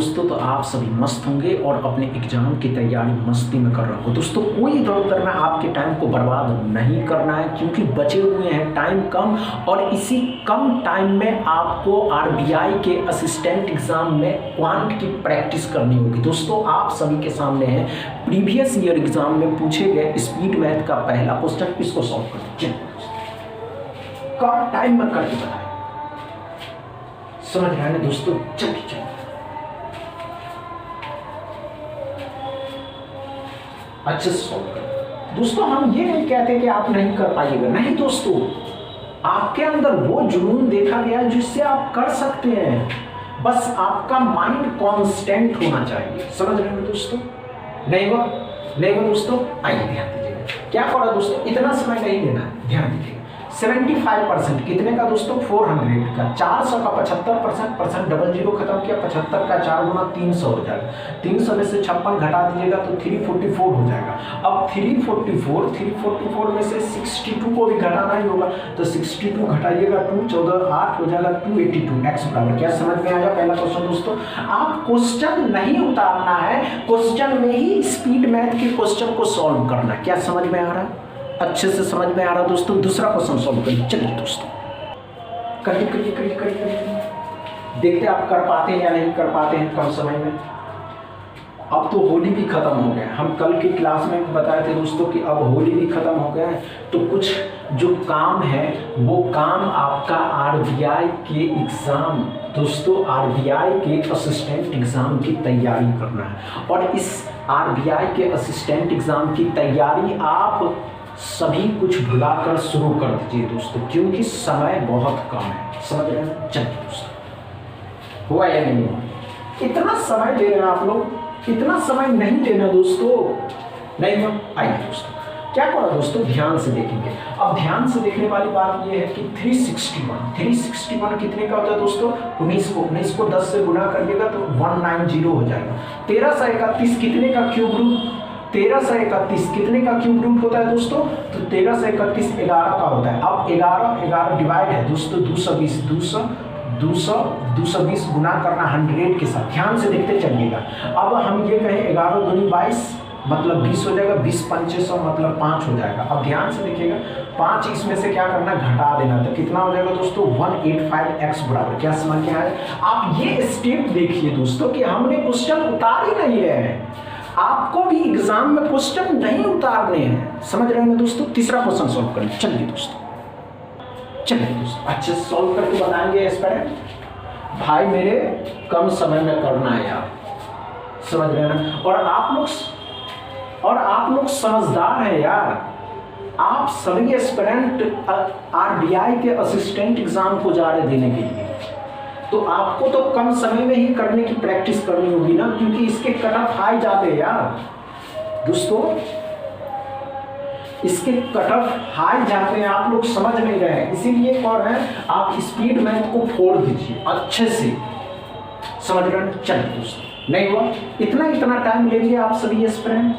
दोस्तों, तो आप सभी मस्त होंगे और अपने एग्जाम की तैयारी मस्ती में कर रहे होंगे। दोस्तों, कोई इधर उधर में आपके टाइम को बर्बाद नहीं करना है, क्योंकि बचे हुए हैं टाइम कम और इसी कम टाइम में आपको आरबीआई के असिस्टेंट एग्जाम में क्वांट की प्रैक्टिस करनी होगी। दोस्तों, आप सभी के सामने है प्रीवियस ईयर एग्जाम में पूछे गए स्पीड मैथ का पहला क्वेश्चन। इसको सॉल्व करते हैं, कम टाइम में करके बताएं। समझ रहे हैं दोस्तों? चलिए अच्छे से सॉल्व करें। दोस्तों, हम ये नहीं कहते कि आप नहीं कर पाइएगा, नहीं दोस्तों, आपके अंदर वो जुनून देखा गया है जिससे आप कर सकते हैं। बस आपका माइंड कांस्टेंट होना चाहिए। समझ रहे हैं दोस्तों? नहीं हुआ दोस्तों? आइए ध्यान दीजिएगा। क्या पढ़ा दोस्तों? इतना समय नहीं लेना, ध्यान दीजिएगा। 75% कितने का दोस्तों? 400 का। 400 का 75% डबल जीरो खत्म किया, 75 का 4 गुना 300 हो जाएगा। 300 में से 56 घटा दीजिएगा तो 344 हो जाएगा। अब 344 में से 62 को भी घटाना ही होगा, तो 62 घटाइएगा 2, 14 8 हो जाएगा 282। एक्स बराबर क्या समझ में आया? पहला क्वेश्चन दोस्तों, आप क्वेश्चन नहीं उतारना है, क्वेश्चन में ही स्पीड मैथ के क्वेश्चन को सॉल्व करना। क्या समझ में आ रहा है? अच्छे से समझ में आ रहा दोस्तों? दूसरा क्वेश्चन सॉल्व करिए। चलिए दोस्तों, करिए। देखते आप कर पाते हैं या नहीं कर पाते हैं कम समय में। अब तो होली भी खत्म हो गया। हम कल की क्लास में बताए थे दोस्तों कि अब होली भी खत्म हो गया है, तो कुछ जो काम है वो काम आपका आरबीआई के एग्जाम, दोस्तों आरबीआई के असिस्टेंट एग्जाम की तैयारी करना है। और इस आरबीआई के असिस्टेंट एग्जाम की तैयारी आप सभी कुछ भुलाकर शुरू कर दीजिए दोस्तों, क्योंकि समय बहुत कम है। समझ रहे हैं? चलिए दोस्तों, हुआ या नहीं हुआ? इतना समय दे रहे हैं आप लोग, इतना समय नहीं देना दोस्तों, नहीं हुआ? आइए दोस्तों, क्या करा दोस्तों? ध्यान से देखेंगे। अब ध्यान से देखने वाली बात यह है कि 361 कितने का होता है दोस्तों? 19 को 10 से गुना करिएगा तो 190 हो जाएगा। 1331 कितने का क्यूब रूट? 1331 कितने का क्यूब रूट होता है दोस्तों? तो 1331 11 का होता है। अब 11 डिवाइड है दोस्तों 220 गुना करना 100 के साथ। ध्यान से देखते चलिएगा। अब हम ये कहें 11 दूनी 22 मतलब 20 हो जाएगा, 20 पंचे 100 मतलब 5 हो जाएगा। अब ध्यान से देखिएगा, 5 इसमें से क्या करना? घटा देना। तो कितना हो जाएगा दोस्तों? 185 एक्स बराबर क्या समझ में आया? आप ये स्टेप देखिए दोस्तों कि हमने क्वेश्चन उतार ही नहीं रहे हैं। आपको भी एग्जाम में क्वेश्चन नहीं उतारने हैं। समझ रहे हैं दोस्तों? तीसरा क्वेश्चन सॉल्व करें। चलिए दोस्तों, अच्छे से सॉल्व करके बताएंगे एस्पिरेंट भाई मेरे, कम समय में करना है यार। समझ रहे हैं? और आप लोग समझदार हैं यार। आप सभी एस्पिरेंट आरबीआई के असिस्टेंट एग्जाम को जा रहे देने के लिए, तो आपको तो कम समय में ही करने की प्रैक्टिस करनी होगी ना, क्योंकि इसके कट ऑफ हाई जाते हैं यार दोस्तों, इसके कट ऑफ हाई जाते हैं। आप लोग समझ नहीं रहे हैं, इसीलिए कौन है, आप स्पीड मैथ को फोड़ दीजिए अच्छे से। समझ रहे हैं? चलिए दोस्तों, नहीं हुआ? इतना टाइम लेंगे आप सभी एस्पिरेंट,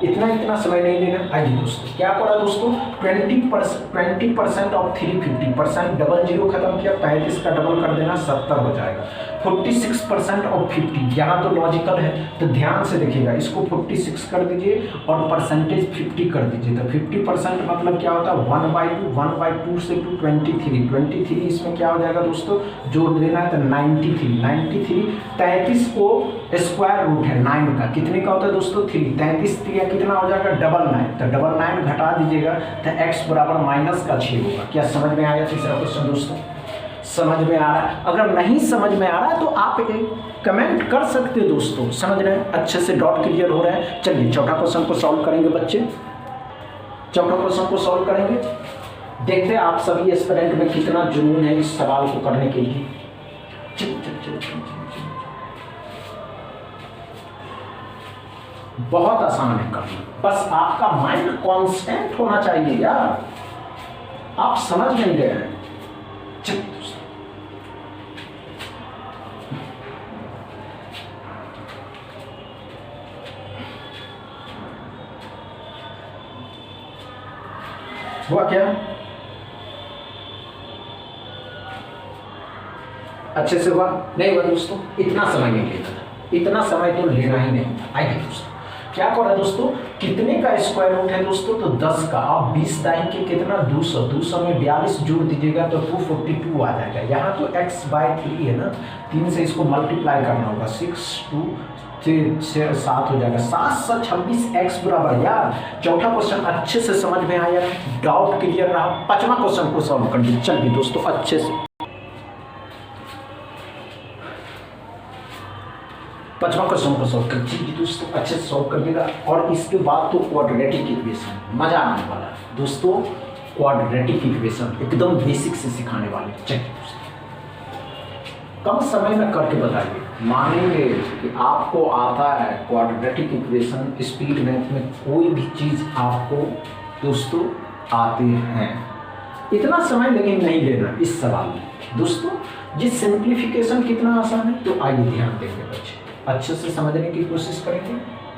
इतना समय नहीं लेना। आइए दोस्तों, क्या करा दोस्तों? 20% ऑफ 350% डबल जीरो खत्म किया, 35 का डबल कर देना 70 हो जाएगा। 46% ऑफ 50, यहाँ तो लॉजिकल है, तो ध्यान से देखिएगा। इसको 46 कर दीजिए और परसेंटेज 50 कर दीजिए, तो 50% मतलब क्या होता है? 1/2 से 2 23 इसमें क्या हो जाएगा दोस्तों? जोड़ देना है तो 93 33 को स्क्वायर रूट है 9 का, कितने का होता है दोस्तों? 3 33 कितना हो जाएगा? 99, तो 99 घटा दीजिएगा तो x बराबर -6 होगा। क्या समझ में आया तीसरा क्वेश्चन दोस्तों? समझ में आ रहा है? अगर नहीं समझ में आ रहा है तो आप एक कमेंट कर सकते हैं दोस्तों। समझ रहे हैं? अच्छे से डॉट क्लियर हो रहा है। चलिए चौथा क्वेश्चन को सॉल्व करेंगे बच्चे, चौथा क्वेश्चन को सॉल्व करेंगे। देखते हैं आप सभी एस्पिरेंट में कितना जुनून है इस सवाल को करने के लिए। बहुत आसान है करना, बस आपका माइंड कांस्टेंट होना चाहिए यार। आप समझ नहीं रहे हैं। चलिए दोस्तों, हुआ क्या? अच्छे से हुआ? नहीं हुआ दोस्तों? इतना समय नहीं लेना था। इतना समय तो लेना ही नहीं। आइए दोस्तों क्या करा दोस्तों, कितने का स्क्वायर रूट है दोस्तों, तो 10 का। अब 20 दाई के कितना 200, 200 में 42 जोड़ दीजिएगा तो 242 आ जाएगा। यहाँ तो x/3 है ना, 3 से इसको मल्टीप्लाई करना होगा, 6 2 से 7 हो जाएगा, 7 7 26 x बराबर। यार चौथा क्वेश्चन अच्छे से समझ में आया, डाउट क्लियर रहा। पांचवा क्वेश्चन को सॉल्व कर दीजिए। चलिए दोस्तों अच्छे से पांचवा क्वेश्चन को सॉल्व कर दीजिए दोस्तों, अच्छे से सॉल्व कर देगा। और इसके बाद तो क्वाड्रेटिक इक्वेशन मजा आने वाला है दोस्तों। क्वाड्रेटिक इक्वेशन एकदम बेसिक से सिखाने वाले। चलिए दोस्तों कम समय में करके बताइए, मानेंगे कि आपको आता है क्वाड्रेटिक इक्वेशन। स्पीड मैथ में कोई भी चीज आपको दोस्तों आते हैं, इतना समय लेकिन नहीं लेना इस सवाल में दोस्तों। जिस सिंप्लीफिकेशन कितना आसान है, तो आइए ध्यान देंगे बच्चे, अच्छे से समझने की कोशिश करेंगे।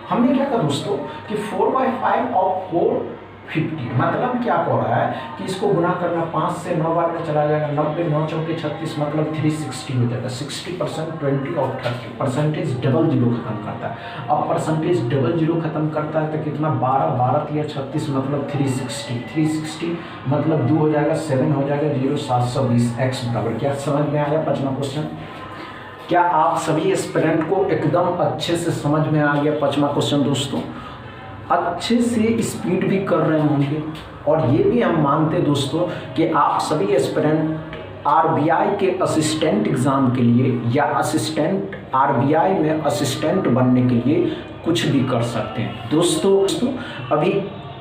हमने क्या कहा दोस्तों कि 4/5 और 450, मतलब क्या हो रहा है कि इसको गुना करना 5 से 9 बार में चला जाएगा, 90 9 चौके 36, मतलब 360 हो जाएगा। 60% 20 और 30 परसेंटेज डबल जीरो खत्म करता है। अब परसेंटेज डबल जीरो खत्म करता है तो कितना 12 12 या 36, मतलब 360 मतलब 2 हो जाएगा, 7 हो जाएगा, 0 720 x बराबर। क्या समझ में आया पांचवा क्वेश्चन? क्या आप सभी एस्पिरेंट को एकदम अच्छे से समझ में आ गया पांचवा क्वेश्चन दोस्तों? अच्छे से स्पीड भी कर रहे होंगे। और ये भी हम मानते दोस्तों कि आप सभी एस्पिरेंट आरबीआई के असिस्टेंट एग्जाम के लिए या असिस्टेंट आरबीआई में असिस्टेंट बनने के लिए कुछ भी कर सकते हैं दोस्तों।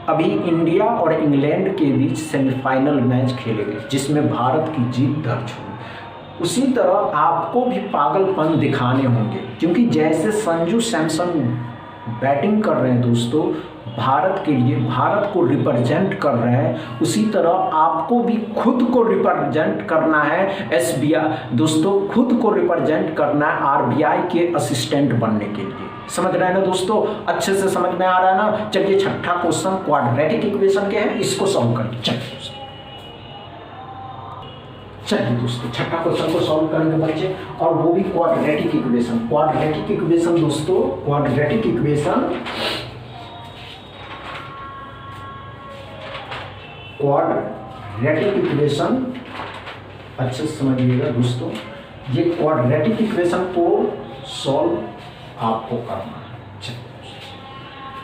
अभी इंडिया और इंग्लैंड के बीच सेमीफाइनल मैच खेले गए जिसमें भारत की जीत दर्ज हुई। उसी तरह आपको भी पागलपन दिखाने होंगे, क्योंकि जैसे संजू सैमसन बैटिंग कर रहे हैं दोस्तों, भारत के लिए, भारत को रिप्रेजेंट कर रहे हैं, उसी तरह आपको भी खुद को रिप्रेजेंट करना है। एसबीआई दोस्तों, खुद को रिप्रेजेंट करना है आरबीआई के असिस्टेंट बनने के लिए। समझ रहे हैं ना दोस्तों? अच्छे से समझ में आ रहा है ना? चलिए छठा क्वेश्चन क्वाड्रेटिक इक्वेशन के है, इसको सॉल्व करिए। चलिए दोस्तों छठा क्वेश्चन को सॉल्व करेंगे बच्चे, और वो भी क्वाड्रेटिक इक्वेशन। क्वाड्रेटिक इक्वेशन दोस्तों, क्वाड्रेटिक इक्वेशन अच्छे से समझिएगा दोस्तों। ये क्वाड्रेटिक इक्वेशन को सॉल्व आपको करना है।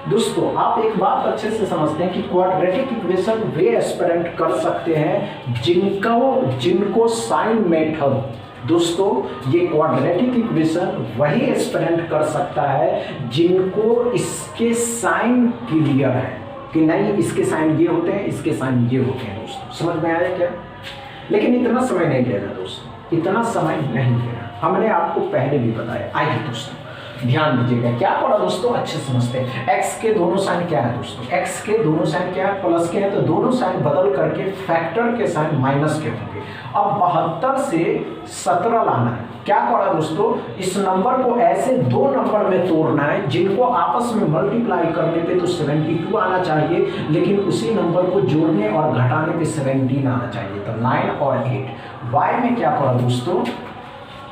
दोस्तों आप एक बात अच्छे से समझते हैं कि क्वाड्रेटिक इक्वेशन वे एस्पिरेंट कर सकते हैं जिनको साइन मेथड, दोस्तों ये क्वाड्रेटिक इक्वेशन वही एस्पिरेंट कर सकता है जिनको इसके साइन क्लियर है कि नहीं, इसके साइन ये होते हैं, इसके साइन ये होते हैं। दोस्तों समझ में आया क्या? लेकिन इतना समय नहीं लेना दोस्तों, इतना समय नहीं लेना, हमने आपको पहले भी बताया। आइए दोस्तों ध्यान दीजिएगा, क्या पढ़ा दोस्तों, अच्छे समझते हैं। x के दोनों साइन क्या है दोस्तों? x के दोनों साइन क्या है? प्लस के हैं, तो दोनों साइन बदल करके फैक्टर के साइन माइनस के होंगे। अब 72 से 17 लाना है। क्या पढ़ा दोस्तों? इस नंबर को ऐसे दो नंबर में तोड़ना है जिनको आपस में मल्टीप्लाई करने पे तो 72 आना चाहिए, लेकिन उसी नंबर को जोड़ने और घटाने पे 17 आना चाहिए। तो 9 और 8। y में क्या पढ़ा दोस्तों?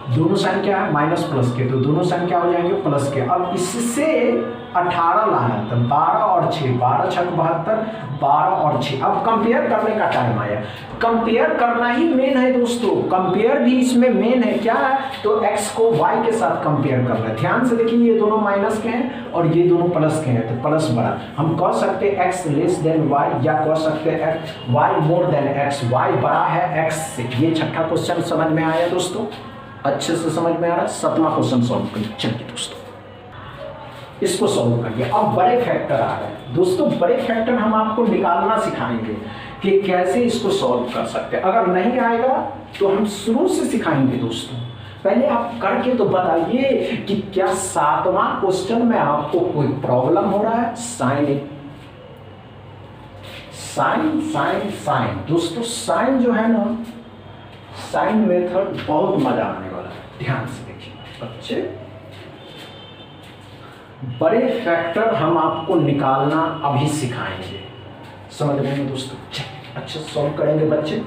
दोनों साइन क्या है? माइनस प्लस के, तो दोनों साइन क्या हो जाएंगे? प्लस के। अब इससे 18 लाना है, तो 12 और 6, 12 6 72, 12 और 6। अब कंपेयर करने का टाइम आया। कंपेयर करना ही मेन है दोस्तों, कंपेयर भी इसमें मेन है। क्या है? तो x को y के साथ कंपेयर करना है। ध्यान से देखिए, ये दोनों माइनस के हैं और ये दोनों प्लस के हैं, तो प्लस बड़ा। हम कह सकते हैं x लेस देन y, या कह सकते हैं y more than x, y बड़ा है x से। ये छठा क्वेश्चन समझ में आया दोस्तों? अच्छे से समझ में आ रहा है? 7वां क्वेश्चन सॉल्व करिए। चलिए दोस्तों इसको सॉल्व करिए। अब बड़े फैक्टर आ रहे हैं दोस्तों, बड़े फैक्टर हम आपको निकालना सिखाएंगे कि कैसे इसको सॉल्व कर सकते हैं। अगर नहीं आएगा तो हम शुरू से सिखाएंगे दोस्तों। पहले आप करके तो बताइए कि क्या 7वां क्वेश्चन में आपको कोई प्रॉब्लम हो रहा है? साइन साइन साइन साइन दोस्तों, साइन जो है ना, साइन मेथड बहुत मजा आने वाला है। ध्यान से देखिए बच्चे, बड़े फैक्टर हम आपको निकालना अभी सिखाएंगे। समझ रहे हैं दोस्तों? अच्छे से सॉल्व करेंगे बच्चे।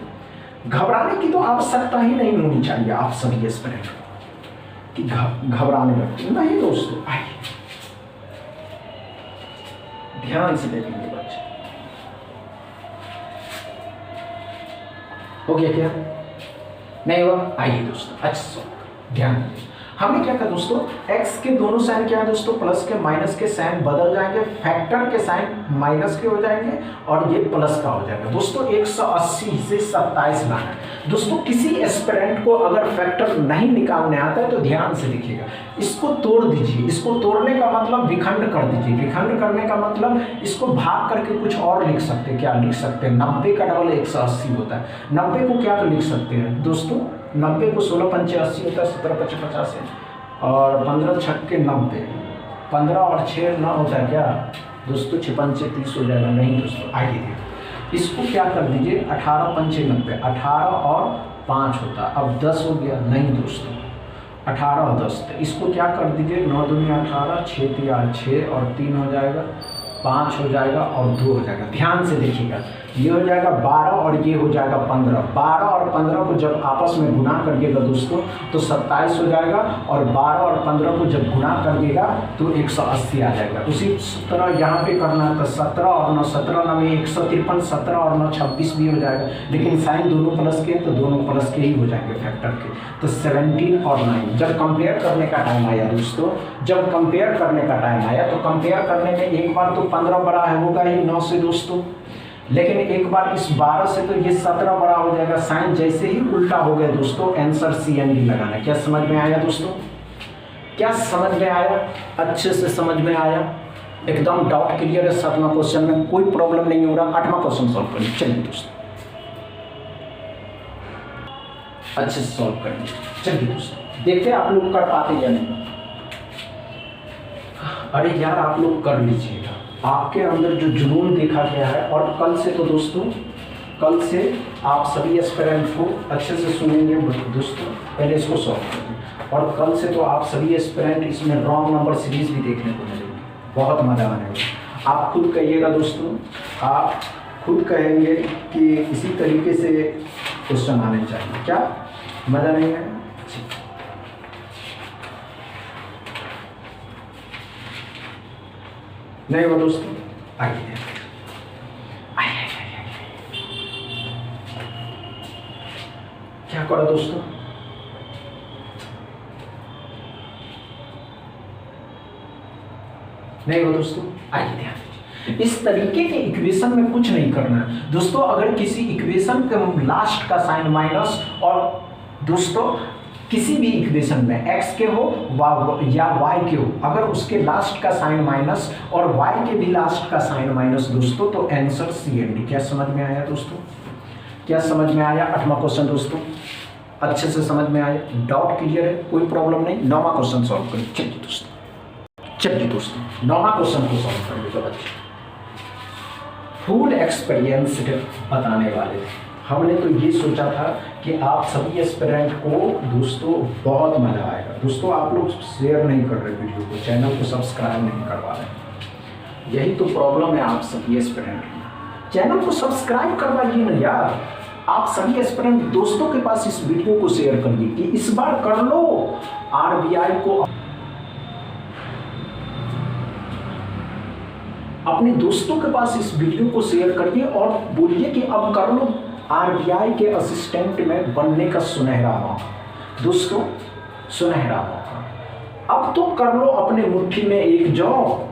घबराने की तो आवश्यकता ही नहीं होनी चाहिए आप सभी एस्पिरेंट को। कि घबराने लगते, नहीं दोस्तों। आइए ध्यान से देखेंगे बच्चे, हो गया क्या? नहीं हुआ? आइए दोस्तों, अच्छा ध्यान दीजिए। हमने क्या कहा दोस्तों, x के दोनों साइन क्या है दोस्तों, प्लस के माइनस के साइन बदल जाएंगे, फैक्टर के साइन माइनस के हो जाएंगे और ये प्लस का हो जाएगा। दोस्तों 180 से 27 लाना है। दोस्तों किसी एस्पिरेंट को अगर फैक्टर नहीं निकालने आता है तो ध्यान से देखिएगा, इसको तोड़ दीजिए। इसको तोड़ने का मतलब विखंड कर दीजिए। विखंड करने का मतलब इसको भाग करके कुछ और लिख सकते हैं। क्या लिख सकते हैं? 90 का डबल 180 होता है। 90 को क्या लिख सकते हैं दोस्तों, 90 को 16 पंचे 80 होता है, 17 पचे 50 और 15 छक्के 90, 15 और 6 9 होता है क्या दोस्तों, 6 पंचे 30 हो जाएगा। नहीं दोस्तों, आइए देखो, इसको क्या कर दीजिए, 18 पंचे 90, 18 और 5 होता है। अब 10 हो गया? नहीं दोस्तों, 18 और 10, तो इसको क्या कर दीजिए, 9 दूनी 18, 6 3 6 और 3 हो जाएगा, 5 हो जाएगा और 2 हो जाएगा। ध्यान से देखिएगा, ये हो जाएगा 12 और ये हो जाएगा 15। 12 और 15 को जब आपस में गुना करिएगा दोस्तों तो 27 हो जाएगा, और 12 और 15 को जब गुना करिएगा तो 180 आ जाएगा। उसी तरह यहाँ पे करना है तो 17 और 9, 17 9 में 153, 17 और 9 26 भी हो जाएगा, लेकिन साइन दोनों प्लस के तो दोनों प्लस के ही हो जाएंगे फैक्टर के। तो 17 और 9 जब कंपेयर करने का टाइम आया दोस्तों, जब कंपेयर करने का टाइम आया तो कंपेयर करने में एक बार तो 15 बड़ा है होगा ही 9 से दोस्तों, लेकिन एक बार इस 12 से तो ये 17 बड़ा हो जाएगा। साइन जैसे ही उल्टा हो गया दोस्तों, आंसर CND लगाना। क्या समझ में आया दोस्तों? क्या समझ में आया? अच्छे से समझ में आया? एकदम डाउट क्लियर है? 7वां क्वेश्चन में कोई प्रॉब्लम नहीं हो रहा। 8वां क्वेश्चन सॉल्व करिए। चलिए दोस्तों अच्छे से सॉल्व करिए। चलिए दोस्तों देखते हैं आप लोग कर पाते या नहीं। अरे यार आप लोग कर लीजिएगा, आपके अंदर जो जुनून देखा गया है। और कल से तो दोस्तों, कल से आप सभी एस्पिरेंट को अच्छे से सुनेंगे दोस्तों। पहले इसको सॉल्व करेंगे और कल से तो आप सभी एस्पिरेंट इसमें रॉन्ग नंबर सीरीज भी देखने को मिलेगी। बहुत मज़ा आने वाला। आप खुद कहिएगा दोस्तों, आप खुद कहेंगे कि इसी तरीके से क्वेश्चन आने चाहिए। क्या मज़ा नहीं है? नहीं वो दोस्तों, आइए क्या करो दोस्तों, नहीं वो दोस्तों, आइए ध्यान दीजिए। इस तरीके के इक्वेशन में कुछ नहीं करना है दोस्तों। अगर किसी इक्वेशन के लास्ट का साइन माइनस, और दोस्तों किसी भी इक्वेशन में x के हो या y के हो, अगर उसके लास्ट का साइन माइनस और y के भी लास्ट का साइन माइनस दोस्तों, तो आंसर CND। क्या समझ में आया दोस्तों? क्या समझ में आया? 8वां क्वेश्चन दोस्तों अच्छे से समझ में आया? डाउट क्लियर है? कोई प्रॉब्लम नहीं? 9वां क्वेश्चन सॉल्व करिए। चलिए दोस्तों, चलिए दोस्तों 9वां क्वेश्चन को सॉल्व करिए। बच्चे फुल एक्सपीरियंस्ड बताने वाले थे। हमने तो ये सोचा था कि आप सभी एस्पिरेंट को दोस्तों बहुत मजा आएगा। दोस्तों आप लोग शेयर नहीं कर रहे वीडियो को, चैनल को सब्सक्राइब नहीं करवा रहे। यही तो प्रॉब्लम है आप सभी एस्पिरेंट की। चैनल को सब्सक्राइब करवाइए ना यार। आप सभी एस्पिरेंट दोस्तों के पास इस वीडियो को शेयर करिए कि इस बार कर लो RBI को। अपने दोस्तों के पास इस वीडियो को शेयर करिए और बोलिए कि अब कर लो RBI के असिस्टेंट में बनने का सुनहरा मौका। दोस्तों सुनहरा मौका, अब तो कर लो अपने मुट्ठी में एक जॉब।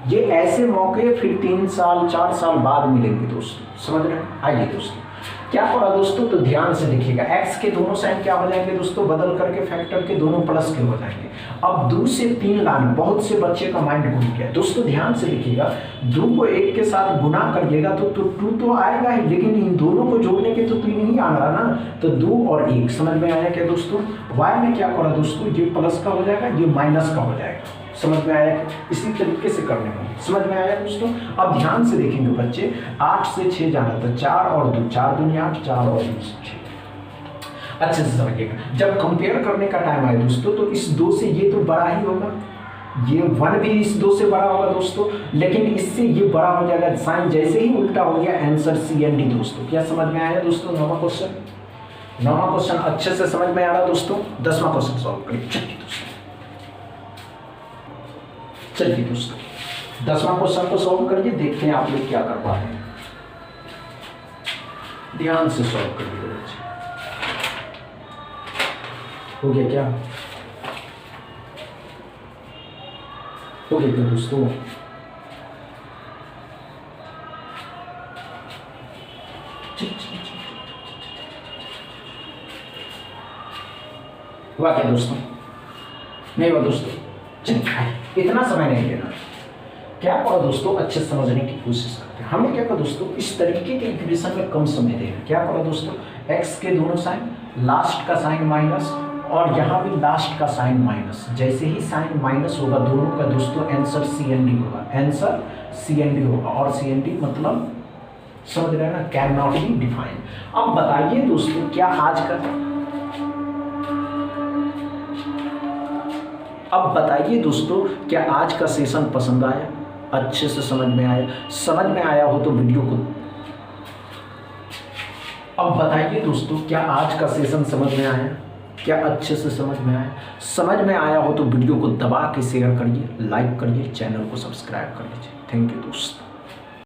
ये ऐसे मौके फिर 3 साल 4 साल बाद मिलेंगे दोस्तों, समझ रहे हैं? आइए दोस्तों क्या पढ़ा दोस्तों, तो ध्यान से देखिएगा। x के दोनों साइन क्या हो जाएंगे दोस्तों, बदल करके फैक्टर के दोनों प्लस के हो जाएंगे। अब 2 से 3 लाना, बहुत से बच्चे का माइंड घूम गया दोस्तों। ध्यान से देखिएगा, 2 को 1 के साथ गुना करिएगा तो 2 तो आएगा ही, लेकिन इन दोनों को जोड़ने के तो 3 नहीं आ रहा ना, तो 2 और 1। समझ में आया क्या दोस्तों? y में क्या पढ़ा दोस्तों, ये प्लस का हो जाएगा, ये माइनस का हो जाएगा। समझ में आया? इसी तरीके से करने में समझ में आया दोस्तों? अब ध्यान से देखेंगे बच्चे, 8 से 6 जाना था, 4 और 2, 4 दूनी 8, 4 और 2 6। अच्छे से समझिएगा। जब कंपेयर करने का टाइम आए दोस्तों, तो इस 2 से ये तो बड़ा ही होगा, ये 1 भी इस 2 से बड़ा होगा दोस्तों, लेकिन इससे ये बड़ा हो जाएगा। साइन जैसे ही उल्टा हो गया, आंसर CND दोस्तों। क्या समझ में आया दोस्तों? 9वां क्वेश्चन अच्छे से समझ में आ रहा दोस्तों। 10वां क्वेश्चन सॉल्व करिए। चलिए दोस्तों 10वां क्वेश्चन को सॉल्व करिए, देखते हैं आप लोग क्या कर पा रहे हैं। ध्यान से सॉल्व करिए बच्चे। हो गया क्या? हो गया क्या दोस्तों? हुआ क्या दोस्तों? नहीं हुआ दोस्तों? चलिए इतना समय नहीं लेना, क्या करो दोस्तों, अच्छे समझने की कोशिश करते हैं। हमें क्या करो दोस्तों, इस तरीके के इक्वेशन में कम समय देना। क्या करो दोस्तों, x के दोनों साइन, लास्ट का साइन माइनस और यहाँ भी लास्ट का साइन माइनस। जैसे ही साइन माइनस होगा दोनों का दोस्तों आंसर CND होगा, आंसर CND होगा। और CND मतलब समझ रहे हैं ना, कैन नॉट बी डिफाइन। अब बताइए दोस्तों, क्या आज का, अब बताइए दोस्तों, क्या आज का सेशन पसंद आया, अच्छे से समझ में आया? समझ में आया हो तो वीडियो को, अब बताइए दोस्तों, क्या आज का सेशन समझ में आया? क्या अच्छे से समझ में आया? समझ में आया हो तो वीडियो को दबा के शेयर करिए, लाइक करिए, चैनल को सब्सक्राइब कर लीजिए। थैंक यू दोस्तों।